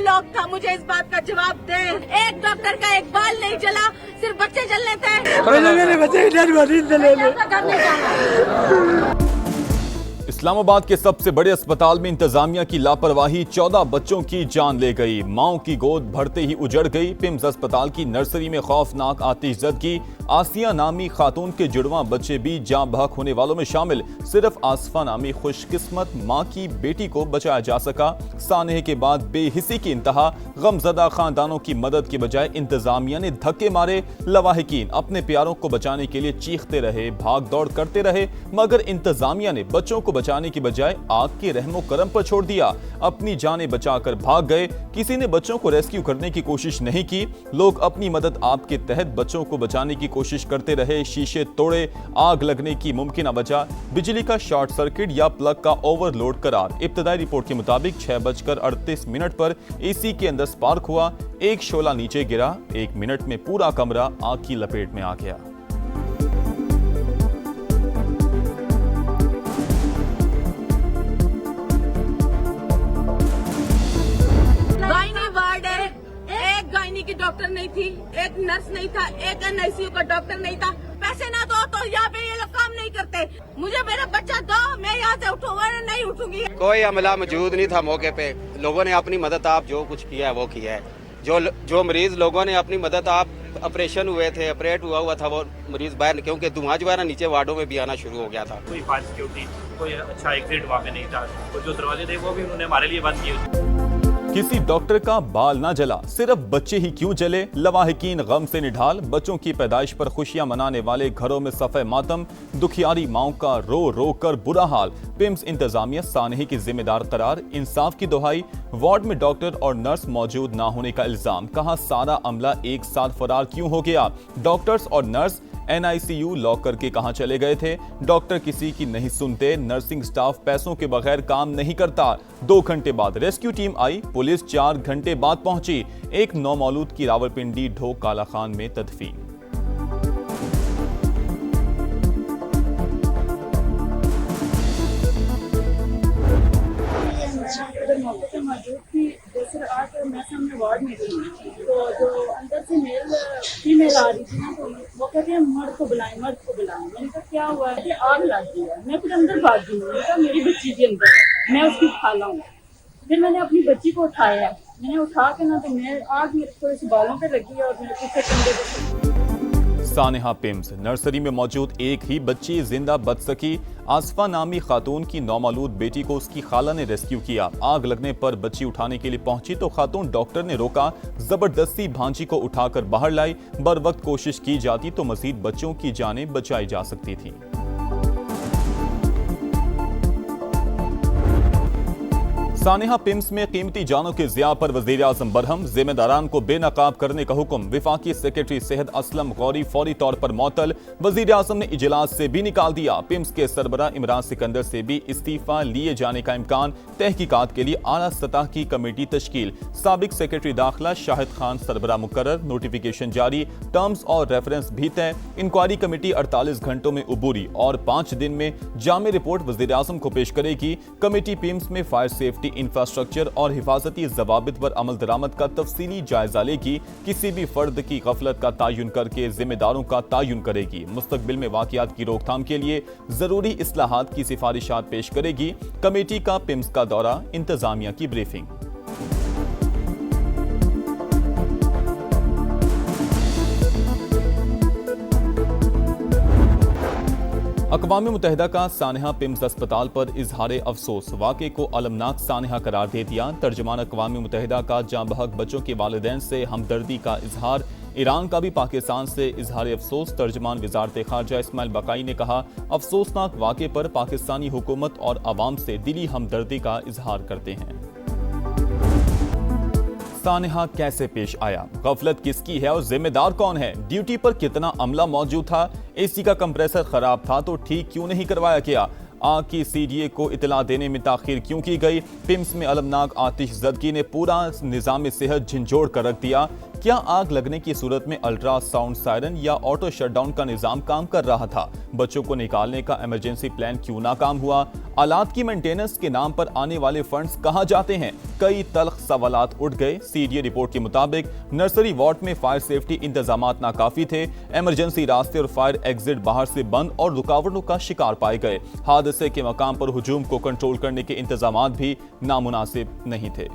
Lock था, मुझे इस बात का जवाब दे। एक डॉक्टर का एक बाल नहीं जला, सिर्फ बच्चे जलने थे। मेरे बच्चे इस्लामाबाद के सबसे बड़े अस्पताल में इंतजामिया की लापरवाही 14 बच्चों की जान ले गई। माओ की गोद भरते ही उजड़ गई। पिम्स अस्पताल की नर्सरी में खौफनाक आतिशज़दगी। आसिया नामी खातून के जुड़वां बच्चे भी जान बहक होने वालों में शामिल। सिर्फ आसफा नामी खुशकिस्मत मां की बेटी को बचाया जा सका। सानहे के बाद बेहिसी की इंतहा। गमजदा खानदानों की मदद के बजाय इंतजामिया ने धक्के मारे। लवाहिकीन अपने प्यारों को बचाने के लिए चीखते रहे, भाग दौड़ करते रहे, मगर इंतजामिया ने बच्चों को बचाने की बजाय आग के रहमो करम पर छोड़ दिया। अपनी जानें बचाकर भाग गए। किसी ने बच्चों को रेस्क्यू करने की कोशिश नहीं की। लोग अपनी मदद आप के तहत बच्चों को बचाने की कोशिश करते रहे। शीशे तोड़े, आग लगने की मुमकिन वजह बिजली का शॉर्ट सर्किट या प्लग का ओवरलोड करार। इब्तदाई रिपोर्ट के मुताबिक 6:38 पर एसी के अंदर स्पार्क हुआ। एक शोला नीचे गिरा। 1 मिनट में पूरा कमरा आग की लपेट में आ गया। की डॉक्टर नहीं थी, एक नर्स नहीं था, एक एनआईसीयू का डॉक्टर नहीं था। पैसे ना दो तो यहाँ पे ये लोग काम नहीं करते। मुझे मेरा बच्चा दो, मैं यहाँ से उठूंगा, नहीं उठूंगी। कोई अमला मौजूद नहीं था मौके पे। लोगों ने अपनी मदद आप जो कुछ किया है वो किया है। जो मरीज लोगों ने अपनी मदद आप ऑपरेशन हुए थे, ऑपरेट हुआ था वो मरीज बाहर, क्योंकि धुआं जो है ना नीचे वार्डों में भी आना शुरू हो गया था। कोई फायर सिक्योरिटी, कोई अच्छा एग्जिट वहाँ पे नहीं था। तो जो दरवाजे थे वो भी उन्होंने हमारे लिए बंद किए। किसी डॉक्टर का बाल ना जला, सिर्फ बच्चे ही क्यों जले। लवाहिकीन गम से निढाल। बच्चों की पैदाइश पर खुशियां मनाने वाले घरों में सफ़े मातम। दुखियारी माओं का रो रो कर बुरा हाल। पिम्स इंतजामिया सानहे की जिम्मेदार करार। इंसाफ की दुहाई। वार्ड में डॉक्टर और नर्स मौजूद ना होने का इल्जाम। कहा सारा अमला एक साथ फरार क्यों हो गया। डॉक्टर्स और नर्स एनआईसीयू लॉक करके कहां चले गए थे। डॉक्टर किसी की नहीं सुनते। नर्सिंग स्टाफ पैसों के बगैर काम नहीं करता। 2 घंटे बाद रेस्क्यू टीम आई। पुलिस 4 घंटे बाद पहुंची। एक नौमौलूद की रावलपिंडी ढोक काला खान में तदफीन। मौजूद थी। दूसरे आज मैं सामने वार्ड में थी, तो जो अंदर से मेल फीमेल आ रही थी ना, तो वो कहती है मर्द को बुलाएं, मर्द को बुलाएं। मैंने कहा क्या हुआ है? आग लग गई है। मैं फिर अंदर भाग गई। मैंने कहा मेरी बच्ची भी अंदर है, मैं उसकी खाला हूँ। फिर मैंने अपनी बच्ची को उठाया। मैंने उठा के ना, तो मैं आग मेरे को इस बालों पे लगी और मेरे पीछे कंधे पे। सानेहा पिम्स नर्सरी में मौजूद एक ही बच्ची जिंदा बच सकी। आसफा नामी खातून की नौमौलूद बेटी को उसकी खाला ने रेस्क्यू किया। आग लगने पर बच्ची उठाने के लिए पहुंची तो खातून डॉक्टर ने रोका। जबरदस्ती भांजी को उठाकर बाहर लाई। बर वक्त कोशिश की जाती तो मजीद बच्चों की जानें बचाई जा सकती थी। सानेहा पिम्स में कीमती जानों के ज़िया पर वज़ीर-ए-आज़म बरहम। जिम्मेदारान को बेनकाब करने का हुक्म। विफाकी सेक्रेटरी सेहत असलम गौरी फौरी तौर पर मअतल। वज़ीर-ए-आज़म ने इजलास से भी निकाल दिया। पिम्स के सरबराह इमरान सिकंदर से भी इस्तीफा लिए जाने का इम्कान। तहकीकात के लिए आला सतह की कमेटी तश्कील। साबिक सेक्रेटरी दाखिला शाहिद खान सरबराह मुकर्रर। नोटिफिकेशन जारी। टर्म्स और रेफरेंस भी तय। इंक्वायरी कमेटी 48 घंटों में उबूरी और 5 दिन में जामे रिपोर्ट वज़ीर-ए-आज़म को पेश करेगी। कमेटी पिम्स में फायर सेफ्टी, इंफ्रास्ट्रक्चर और हिफाजती जवाबित पर अमल दरामद का तफसीली जायजा लेगी। किसी भी फर्द की गफलत का तयन करके जिम्मेदारों का तयन करेगी। मुस्तकबिल में वाकयात की रोकथाम के लिए जरूरी इस्लाहात की सिफारिशात पेश करेगी। कमेटी का पिम्स का दौरा, इंतजामिया की ब्रीफिंग। अक़वाम मुत्तहिदा का सानेहा पिम्स अस्पताल पर इजहार अफसोस। वाक़े को अलमनाक सानेहा करार दे दिया। तर्जुमान अक़वाम मुत्तहिदा का जाँ बहक बच्चों के वालिदैन से हमदर्दी का इजहार। ईरान का भी पाकिस्तान से इजहार अफसोस। तर्जुमान वज़ारत ख़ारजा इस्माइल बक़ाई ने कहा, अफसोसनाक वाक़े पर पाकिस्तानी हुकूमत और अवाम से दिली हमदर्दी का इजहार करते हैं। सानेहा कैसे पेश आया, गफलत किसकी है और जिम्मेदार कौन है? ड्यूटी पर कितना अमला मौजूद था? एसी का कंप्रेसर खराब था तो ठीक क्यों नहीं करवाया गया? आग की सीडीए को इतला देने में ताखीर क्यों की गई? पिम्स में अलमनाक आतिशज़दगी ने पूरा निज़ाम सेहत झंझोड़ कर रख दिया। क्या आग लगने की सूरत में अल्ट्रासाउंड सायरन या ऑटो शटडाउन का निजाम काम कर रहा था? बच्चों को निकालने का इमरजेंसी प्लान क्यों नाकाम हुआ? आलात की मेंटेनेंस के नाम पर आने वाले फंड्स कहां जाते हैं? कई तल्ख सवालात उठ गए। सीडीए रिपोर्ट के मुताबिक नर्सरी वार्ड में फायर सेफ्टी इंतजामात नाकाफी थे। इमरजेंसी रास्ते और फायर एग्जिट बाहर से बंद और रुकावटों का शिकार पाए गए। हादसे के मकाम पर हुजूम को कंट्रोल करने के इंतजामात भी नामुनासिब नहीं थे।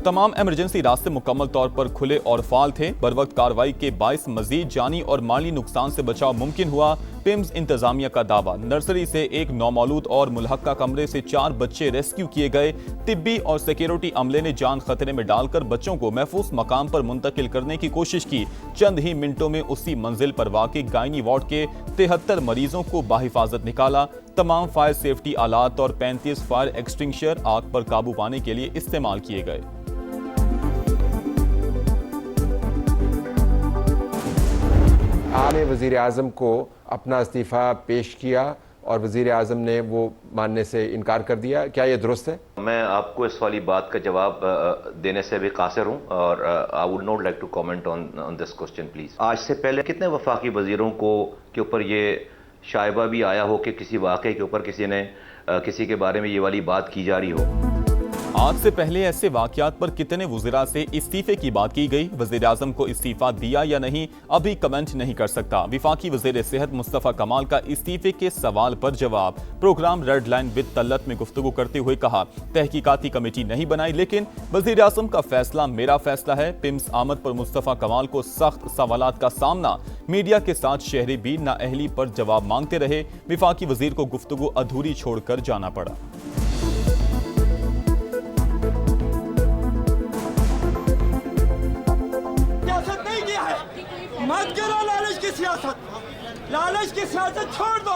तमाम इमरजेंसी रास्ते मुकम्मल तौर पर खुले और फाल थे। बरवक्त कार्रवाई के बाइस मजीद जानी और माली नुकसान से बचाव मुमकिन हुआ। पिम्स इंतजामिया का दावा, नर्सरी से एक नौमौलूद और मुलहक्का कमरे से 4 बच्चे रेस्क्यू किए गए। तिब्बी और सिक्योरिटी अमले ने जान खतरे में डालकर बच्चों को महफूज मकाम पर मुंतकिल करने की कोशिश की। चंद ही मिनटों में उसी मंजिल पर वाक़ई गायनी वार्ड के 73 मरीजों को बाहिफाजत निकाला। तमाम फायर सेफ्टी आलात और 35 फायर एक्सटिंग्विशर आग पर काबू पाने के लिए इस्तेमाल किए गए। आपने वज़ीर आज़म को अपना इस्तीफ़ा पेश किया और वज़ीर आज़म ने वो मानने से इनकार कर दिया, क्या ये दुरुस्त है? मैं आपको इस वाली बात का जवाब देने से भी कासिर हूँ और I would not like to comment on this question please. आज से पहले कितने वफाकी वज़ीरों को के ऊपर ये शायबा भी आया हो कि किसी वाक़े के ऊपर किसी के बारे में ये वाली बात की जा रही हो? आज से पहले ऐसे वाकयात पर कितने वज़ीरा से इस्तीफे की बात की गई? वज़ीर आज़म को इस्तीफा दिया या नहीं, अभी कमेंट नहीं कर सकता। विफाकी वज़ीर सेहत मुस्तफ़ा कमाल का इस्तीफे के सवाल पर जवाब। प्रोग्राम रेड लाइन विद तल्लत में गुफ्तगू करते हुए कहा, तहकीकाती कमेटी नहीं बनाई, लेकिन वज़ीर आज़म का फैसला मेरा फैसला है। पिम्स आमद पर मुस्तफ़ा कमाल को सख्त सवालात का सामना। मीडिया के साथ शहरी भी नाअहली पर जवाब मांगते रहे। विफाकी वज़ीर को गुफ्तगू अधूरी छोड़कर जाना पड़ा। मत करो लालच की सियासत, लालच की सियासत छोड़ दो।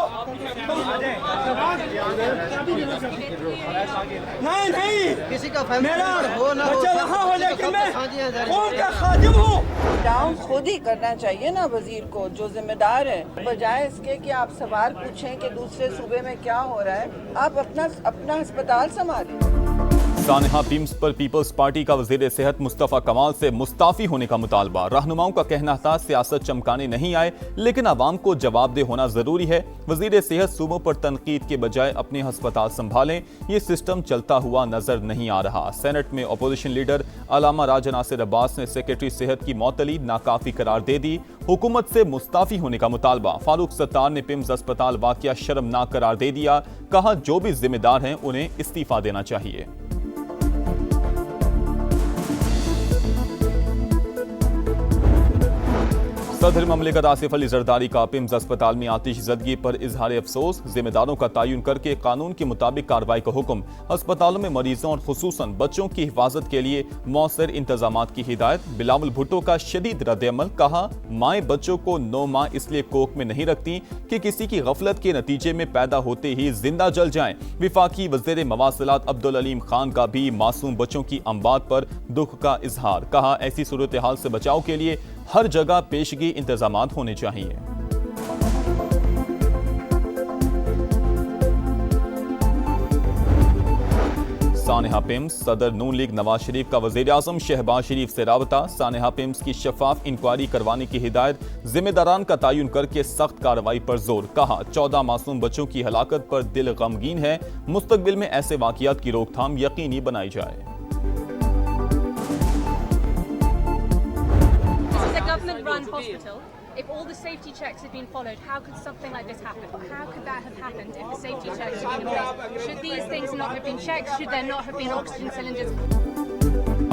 नहीं किसी का मेरा बच्चा वहाँ हो, लेकिन मैं कौम का खादिम हूँ। डाउन खुद ही करना चाहिए ना वजीर को, जो जिम्मेदार है, बजाय इसके कि आप सवाल पूछें कि दूसरे सूबे में क्या हो रहा है। आप अपना अस्पताल संभालें। सानहा पिम्स पर पीपल्स पार्टी का वज़ीर सेहत मुस्तफ़ा कमाल से मुस्ताफ़ी होने का मुतालबा। रहनुमाओं का कहना था सियासत चमकाने नहीं आए, लेकिन आवाम को जवाबदेह होना जरूरी है। वज़ीर सेहत सूबों पर तनकीद के बजाय अपने अस्पताल संभालें, ये सिस्टम चलता हुआ नजर नहीं आ रहा। सेनेट में अपोजिशन लीडर अलामा राजा नासिर अब्बास ने सेक्रेटरी सेहत की मौतली नाकाफी करार दे दी। हुकूमत से मुस्ताफ़ी होने का मुतालबा। फारूक सत्तार ने पिम्स अस्पताल वाक़या शर्मनाक करार दे दिया। कहा, जो भी जिम्मेदार हैं उन्हें इस्तीफा देना चाहिए। सदर ममलिकत आसिफ अली जरदारी का पिम्स अस्पताल में आतिशज़दगी पर इजहार अफसोस। जिम्मेदारों का तयन करके कानून के मुताबिक कार्रवाई का हुक्म। अस्पतालों में मरीजों और खुसूसन बच्चों की हिफाजत के लिए मौसर इंतजामात की हिदायत। बिलावल भुट्टो का शदीद रद्द-ए-अमल। कहा, माएँ बच्चों को 9 माह इसलिए कोख में नहीं रखती कि किसी की गफलत के नतीजे में पैदा होते ही जिंदा जल जाएं। विफाकी वज़ीर मवासिलात अब्दुल अलीम खान का भी मासूम बच्चों की अमवात पर दुख का इजहार। कहा, ऐसी सूरत हाल से बचाव के लिए हर जगह पेशगी इंतजामात होने चाहिए। सानहा पिम्स। सदर नून लीग नवाज शरीफ का वज़ीर आज़म शहबाज शरीफ से राबता। सानहा पिम्स की शफाफ इंक्वायरी करवाने की हिदायत। जिम्मेदारान का तयन करके सख्त कार्रवाई पर जोर। कहा, 14 मासूम बच्चों की हलाकत पर दिल गमगीन है। मुस्तकबिल में ऐसे वाक़ियात की रोकथाम यकीनी बनाई जाए। government-run hospital. If all the safety checks had been followed, how could something like this happen? How could that have happened if the safety checks had been in place? Should these things not have been checked? Should there not have been oxygen cylinders?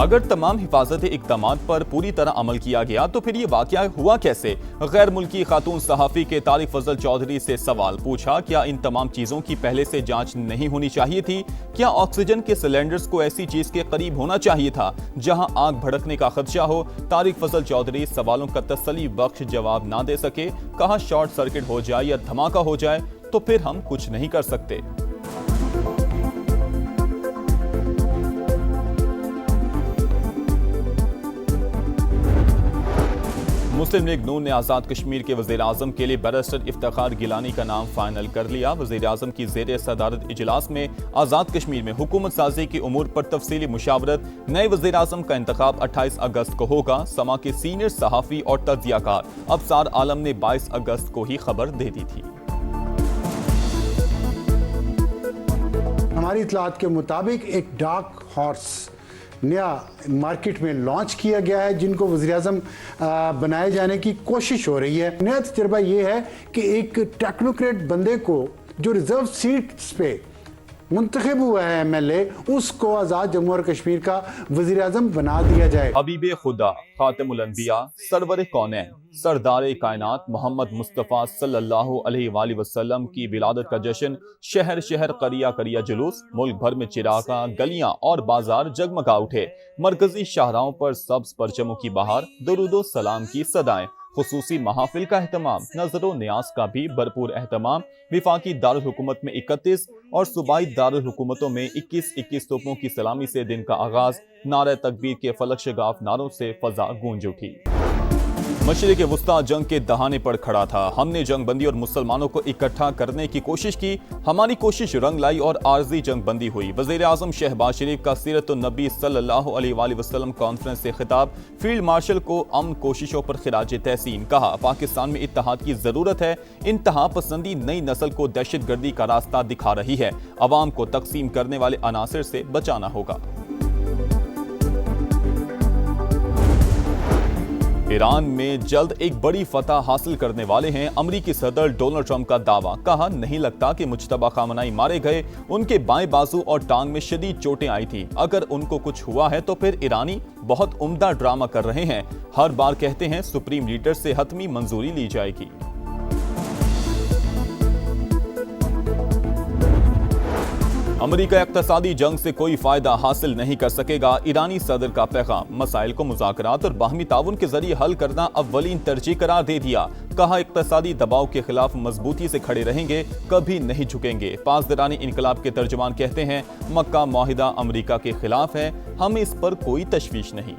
अगर तमाम हिफाजती इक़दामात पर पूरी तरह अमल किया गया तो फिर ये वाक़या हुआ कैसे? गैर मुल्की खातून सहाफ़ी के तारिक फजल चौधरी से सवाल पूछा, क्या इन तमाम चीज़ों की पहले से जांच नहीं होनी चाहिए थी? क्या ऑक्सीजन के सिलेंडर्स को ऐसी चीज़ के करीब होना चाहिए था जहां आग भड़कने का खदशा हो? तारिक फजल चौधरी सवालों का तसल्ली बख्श जवाब ना दे सके। कहा, शॉर्ट सर्किट हो जाए या धमाका हो जाए तो फिर हम कुछ नहीं कर सकते। मुस्लिम लीग नून ने आज़ाद कश्मीर के वज़ीर आज़म के लिए बैरिस्टर इफ्तिखार गिलानी का नाम फाइनल कर लिया। वज़ीर आज़म की ज़ेर सदारत इजलास में आज़ाद कश्मीर में हुकूमत साजी की उमूर पर तफसीली मुशावरत। नए वज़ीर आज़म का इंतखाब 28 अगस्त को होगा। समा के सीनियर सहाफ़ी और तज्ज़ियाकार अफसार आलम ने 22 अगस्त को ही खबर दे दी थी। हमारी इतलात के मुताबिक एक डार्क हॉर्स नया मार्केट में लॉन्च किया गया है, जिनको वज़ीर-ए-आज़म बनाए जाने की कोशिश हो रही है। नया तजर्बा ये है कि एक टेक्नोक्रेट बंदे को जो रिजर्व सीट्स पे मुंतखब हुआ है एमएलए, उसको आज़ाद जम्मू और कश्मीर का वज़ीर-ए-आज़म बना दिया जाए। हबीबे खुदा, खातिमुल अंबिया, सरवर कौनैन, सरदार कायनात मोहम्मद मुस्तफ़ा सल्लल्लाहु अलैहि वसल्लम की विलादत का जश्न। शहर शहर करिया करिया जुलूस, मुल्क भर में चिरागा, गलियां और बाजार जगमगा उठे। मरकजी शाहराहों पर सब्ज परचमों की बहार, दुरूदो सलाम की सदाएं। खुसूसी महाफिल का एहतमाम, नजरो न्याज का भी भरपूर एहतमाम। विफाकी दारुल हुकूमत में 31 और सूबाई दारुल हुकूमतों में 21 तोपों की सलामी से दिन का आगाज। नारे तकबीर के फलक शगाफ नारों से फजा गूंज उठी। मशरिक़ वुस्ता जंग के दहाने पर खड़ा था। हमने जंग बंदी और मुसलमानों को इकट्ठा करने की कोशिश की। हमारी कोशिश रंग लाई और आर्जी जंग बंदी हुई। वज़ीर आज़म शहबाज शरीफ का सीरत-उन-नबी सल्लल्लाहु अलैहि वसल्लम कॉन्फ्रेंस से खिताब। फील्ड मार्शल को अमन कोशिशों पर खिराज तहसीन। कहा, पाकिस्तान में इत्तेहाद की जरूरत है। इंतहा पसंदी नई नस्ल को दहशतगर्दी का रास्ता दिखा रही है। अवाम को तकसीम करने वाले अनासिर से बचाना होगा। ईरान में जल्द एक बड़ी फतह हासिल करने वाले हैं अमरीकी सदर डोनाल्ड ट्रंप का दावा। कहा, नहीं लगता कि मुज्तबा खामनाई मारे गए। उनके बाएं बाजू और टांग में शदीद चोटें आई थी। अगर उनको कुछ हुआ है तो फिर ईरानी बहुत उम्दा ड्रामा कर रहे हैं। हर बार कहते हैं सुप्रीम लीडर से हतमी मंजूरी ली जाएगी। अमरीका इक्तसादी जंग से कोई फायदा हासिल नहीं कर सकेगा। ईरानी सदर का पैगाम, मसाइल को मुज़ाकरात और बाहमी ताउन के जरिए हल करना अव्वलीन तरजीह करार दे दिया। कहा, इक्तसादी दबाव के खिलाफ मजबूती से खड़े रहेंगे, कभी नहीं झुकेंगे। पासदारानी इनकलाब के तर्जुमान कहते हैं, मक्का मुआहिदा अमरीका के खिलाफ है, हमें इस पर कोई तशवीश नहीं।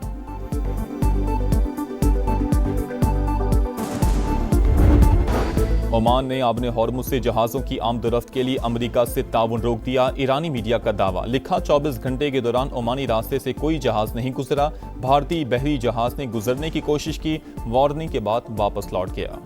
ओमान ने आबने हॉर्मुज़ से जहाज़ों की आमदोरफ्त के लिए अमेरिका से ताउन रोक दिया। ईरानी मीडिया का दावा। लिखा, 24 घंटे के दौरान ओमानी रास्ते से कोई जहाज नहीं गुजरा। भारतीय बहरी जहाज ने गुजरने की कोशिश की, वार्निंग के बाद वापस लौट गया।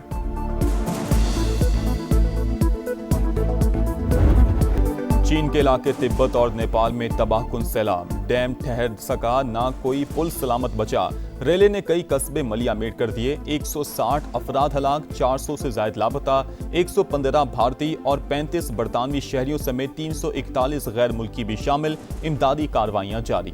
चीन के इलाके तिब्बत और नेपाल में तबाहकुन सैलाब। डैम ठहर सका, ना कोई पुल सलामत बचा। रेले ने कई कस्बे मलियामेट कर दिए। 160 अफराद हलाक, 400 से ज्यादा लापता। 115 भारतीय और 35 बरतानवी शहरियों समेत 341 गैर मुल्की भी शामिल। इमदादी कार्रवाइयां जारी।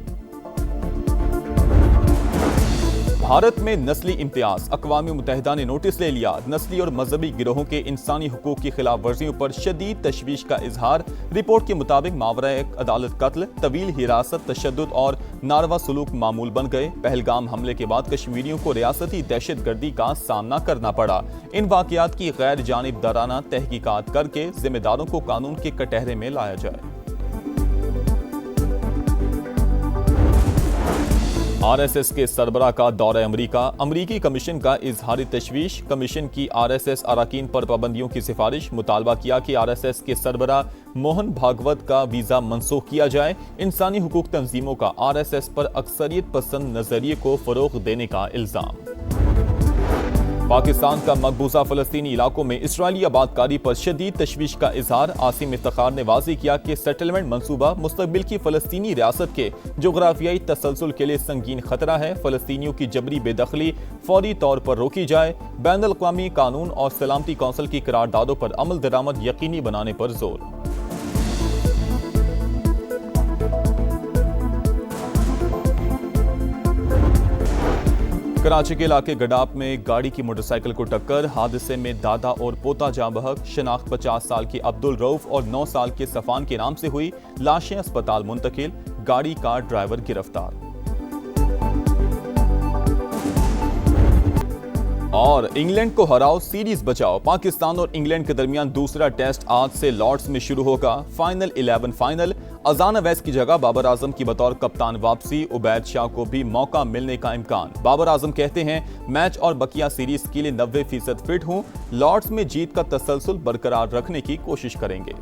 भारत में नस्ली इम्तियाज। अक़वाम मुत्तहिदा ने नोटिस ले लिया। नस्ली और मजहबी गिरोहों के इंसानी हुकूक की खिलाफ वर्जियों पर शदीद तशवीश का इजहार। रिपोर्ट के मुताबिक मावरा एक अदालत कत्ल, तवील हिरासत, तशद्दुद और नारवा सलूक मामूल बन गए। पहलगाम हमले के बाद कश्मीरियों को रियासती दहशतगर्दी का सामना करना पड़ा। इन वाक़यात की गैर जानिबदाराना तहकीकात करके जिम्मेदारों को कानून के कटहरे में लाया जाए। आरएसएस के सरबराह का दौरा अमरीका। अमरीकी कमीशन का इजहारी तशवीश। कमीशन की आरएसएस अरकान पर पाबंदियों की सिफारिश। मुतालबा किया कि आरएसएस के सरबराह मोहन भागवत का वीजा मनसूख किया जाए। इंसानी हुकूक तंजीमों का आरएसएस पर अक्सरियत पसंद नजरिए को फरोग देने का इल्जाम। पाकिस्तान का मकबूजा फलस्तीनी इलाकों में इसराइली आबादकारी पर शदीद तशवीश का इजहार। आसिम इफ्तिखार ने वाज़ेह किया कि सेटलमेंट मंसूबा मुस्तकबिल की फलस्तीनी रियासत के जोग्राफियाई तसलसल के लिए संगीन खतरा है। फलस्तीनियों की जबरी बेदखली फौरी तौर पर रोकी जाए। बैनुल अक़वामी कानून और सलामती कौंसिल की करारदादों पर अमल दरामद यकीनी बनाने पर जोर। कराची के इलाके गडाप में गाड़ी की मोटरसाइकिल को टक्कर। हादसे में दादा और पोता जाँ बहक। शनाख्त 50 साल के अब्दुल रऊफ और 9 साल के सफान के नाम से हुई। लाशें अस्पताल मुंतकिल। गाड़ी का ड्राइवर गिरफ्तार। और इंग्लैंड को हराओ, सीरीज बचाओ। पाकिस्तान और इंग्लैंड के दरमियान दूसरा टेस्ट आज से लॉर्ड्स में शुरू होगा। फाइनल 11 फाइनल अजान अवैस की जगह बाबर आजम की बतौर कप्तान वापसी, उबैद शाह को भी मौका मिलने का इम्कान। बाबर आजम कहते हैं मैच और बकिया सीरीज के लिए 90% फिट हूं, लॉर्ड्स में जीत का तसलसल बरकरार रखने की कोशिश करेंगे।